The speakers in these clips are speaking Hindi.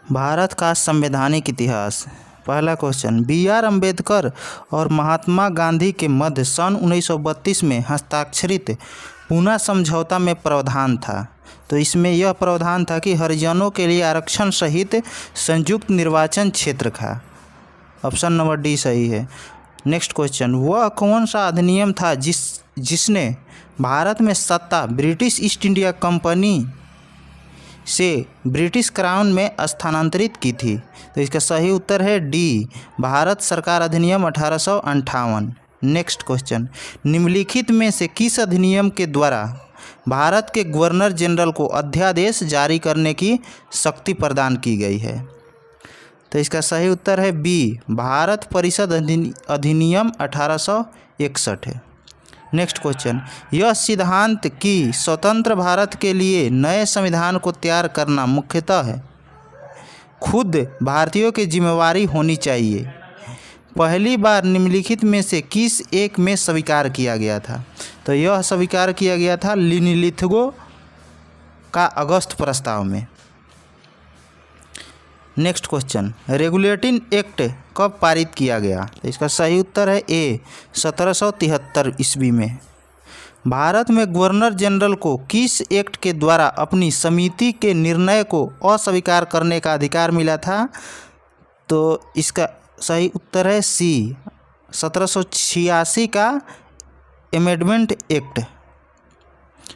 भारत का संवैधानिक इतिहास। पहला क्वेश्चन, बी.आर. अम्बेडकर और महात्मा गांधी के मध्य सन 1932 में हस्ताक्षरित पूना समझौता में प्रावधान था। तो इसमें यह प्रावधान था कि हरिजनों के लिए आरक्षण सहित संयुक्त निर्वाचन क्षेत्र था। ऑप्शन नंबर डी सही है। नेक्स्ट क्वेश्चन, वह कौन सा अधिनियम था जिसने भारत में सत्ता ब्रिटिश ईस्ट इंडिया कंपनी से ब्रिटिश क्राउन में स्थानांतरित की थी? तो इसका सही उत्तर है डी, भारत सरकार अधिनियम 1858। नेक्स्ट क्वेश्चन, निम्नलिखित में से किस अधिनियम के द्वारा भारत के गवर्नर जनरल को अध्यादेश जारी करने की शक्ति प्रदान की गई है? तो इसका सही उत्तर है बी, भारत परिषद अधिनियम 1861 है। नेक्स्ट क्वेश्चन, यह सिद्धांत कि स्वतंत्र भारत के लिए नए संविधान को तैयार करना मुख्यतः है खुद भारतीयों की जिम्मेवारी होनी चाहिए, पहली बार निम्नलिखित में से किस एक में स्वीकार किया गया था? तो यह स्वीकार किया गया था लिथगो का अगस्त प्रस्ताव में। नेक्स्ट क्वेश्चन, रेगुलेटिंग एक्ट कब पारित किया गया? तो इसका सही उत्तर है ए, 1773 ईस्वी में। भारत में गवर्नर जनरल को किस एक्ट के द्वारा अपनी समिति के निर्णय को अस्वीकार करने का अधिकार मिला था? तो इसका सही उत्तर है सी, 1786 का अमेंडमेंट एक्ट।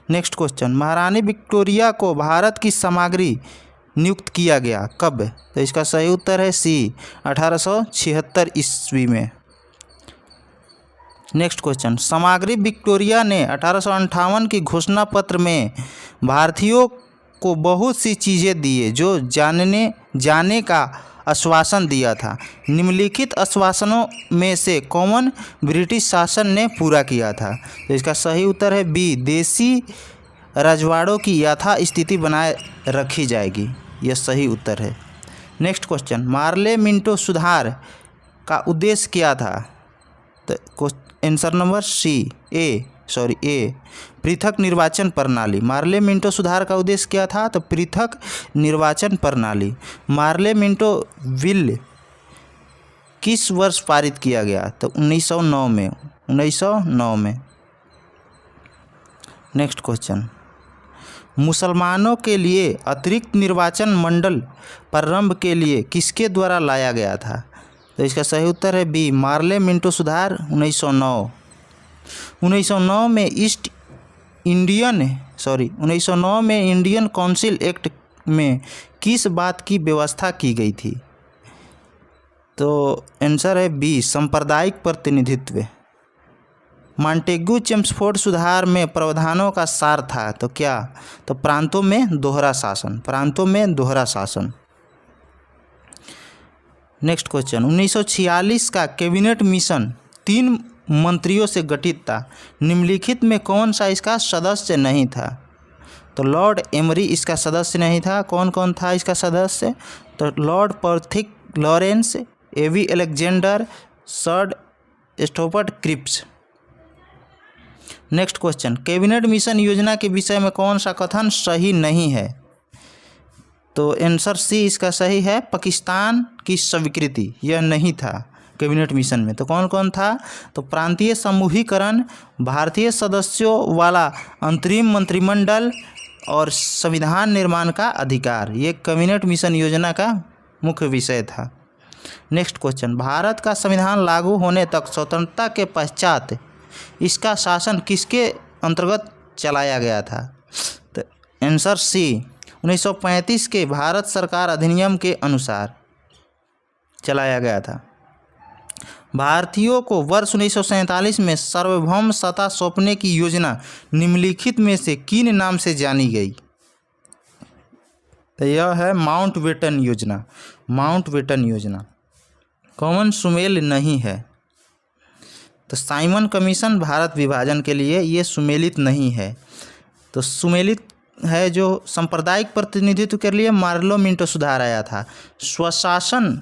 नेक्स्ट क्वेश्चन, महारानी विक्टोरिया को भारत की सामग्री नियुक्त किया गया कब? तो इसका सही उत्तर है सी, 1876 ईस्वी में। नेक्स्ट क्वेश्चन, सामग्री विक्टोरिया ने 1858 की घोषणा पत्र में भारतीयों को बहुत सी चीज़ें दिए जो जाने का आश्वासन दिया था। निम्नलिखित आश्वासनों में से कौन ब्रिटिश शासन ने पूरा किया था? तो इसका सही उत्तर है बी, देसी रजवाड़ों की यथा स्थिति बनाए रखी जाएगी। यह सही उत्तर है। नेक्स्ट क्वेश्चन, मार्ले मिंटो सुधार का उद्देश्य क्या था? तो आंसर नंबर सी, ए, पृथक निर्वाचन प्रणाली। मार्ले मिंटो सुधार का उद्देश्य क्या था? तो पृथक निर्वाचन प्रणाली। मार्ले मिंटो बिल किस वर्ष पारित किया गया? तो 1909 में। नेक्स्ट क्वेश्चन, मुसलमानों के लिए अतिरिक्त निर्वाचन मंडल प्रारंभ के लिए किसके द्वारा लाया गया था? तो इसका सही उत्तर है बी, मार्ले मिंटो सुधार 1909। 1909 में इंडियन काउंसिल एक्ट में किस बात की व्यवस्था की गई थी? तो आंसर है बी, सांप्रदायिक प्रतिनिधित्व। मॉन्टेग्यू चेम्सफोर्ड सुधार में प्रावधानों का सार था तो क्या? तो प्रांतों में दोहरा शासन। नेक्स्ट क्वेश्चन, 1946 का कैबिनेट मिशन 3 मंत्रियों से गठित था। निम्नलिखित में कौन सा इसका सदस्य नहीं था? तो लॉर्ड एमरी इसका सदस्य नहीं था। कौन कौन था इसका सदस्य? तो Lord Pethick Lawrence, A V Alexander, Sir Stafford Cripps. Next question, cabinet mission योजना के विषय में कौन सा कथन सही नहीं है? तो आंसर सी इसका सही है, पाकिस्तान की स्वीकृति यह नहीं था कैबिनेट मिशन में। तो कौन कौन था? तो प्रांतीय समूहीकरण, भारतीय सदस्यों वाला अंतरिम मंत्रिमंडल और संविधान निर्माण का अधिकार, ये कैबिनेट मिशन योजना का मुख्य विषय था। नेक्स्ट क्वेश्चन, भारत का संविधान लागू होने तक स्वतंत्रता के पश्चात इसका शासन किसके अंतर्गत चलाया गया था? तो आंसर सी, 1935 के भारत सरकार अधिनियम के अनुसार चलाया गया था। भारतीयों को वर्ष 1947 में सार्वभौम सत्ता सौंपने की योजना निम्नलिखित में से किन नाम से जानी गई? तो यह है माउंटबेटन योजना। कॉमन सुमेल नहीं है। तो साइमन कमीशन भारत विभाजन के लिए ये सुमेलित नहीं है। तो सुमेलित है जो सांप्रदायिक प्रतिनिधित्व के लिए मार्लो मिंटो सुधार आया था। स्वशासन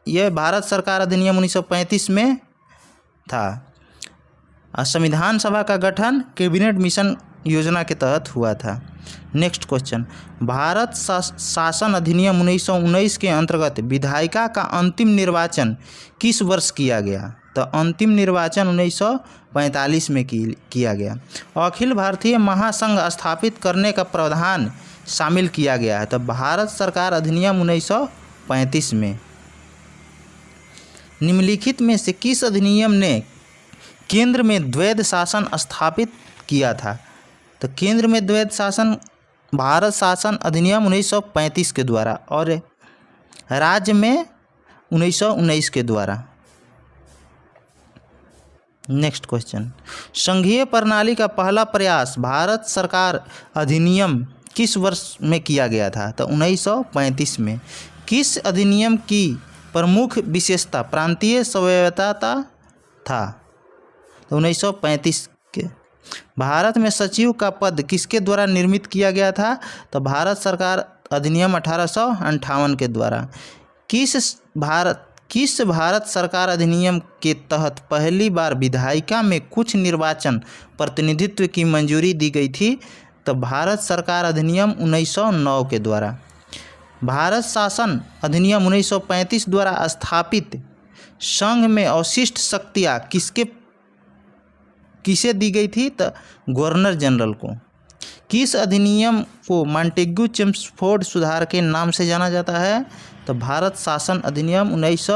यह भारत सरकार अधिनियम 1935 में था। संविधान सभा का गठन कैबिनेट मिशन योजना के तहत हुआ था। नेक्स्ट क्वेश्चन, भारत शासन अधिनियम 1919 के अंतर्गत विधायिका का अंतिम निर्वाचन किस वर्ष किया गया? तो अंतिम निर्वाचन 1945 में किया गया। अखिल भारतीय महासंघ स्थापित करने का प्रावधान शामिल किया गया है तो भारत सरकार अधिनियम 1935 में। निम्नलिखित में से किस अधिनियम ने केंद्र में द्वैध शासन स्थापित किया था? तो केंद्र में द्वैध शासन भारत शासन अधिनियम 1935 के द्वारा और राज्य में 1919 के द्वारा। नेक्स्ट क्वेश्चन, संघीय प्रणाली का पहला प्रयास भारत सरकार अधिनियम किस वर्ष में किया गया था? तो 1935 में। किस अधिनियम की प्रमुख विशेषता प्रांतीय स्वायत्तता था? तो 1935 के। भारत में सचिव का पद किसके द्वारा निर्मित किया गया था? तो भारत सरकार अधिनियम 1858 के द्वारा। किस भारत सरकार अधिनियम के तहत पहली बार विधायिका में कुछ निर्वाचन प्रतिनिधित्व की मंजूरी दी गई थी? तो भारत सरकार अधिनियम 1909 के द्वारा। भारत शासन अधिनियम 1935 द्वारा स्थापित संघ में अवशिष्ट शक्तियाँ किसे दी गई थी? तो गवर्नर जनरल को। किस अधिनियम को मॉन्टेग्यू चेम्सफोर्ड सुधार के नाम से जाना जाता है? तो भारत शासन अधिनियम 19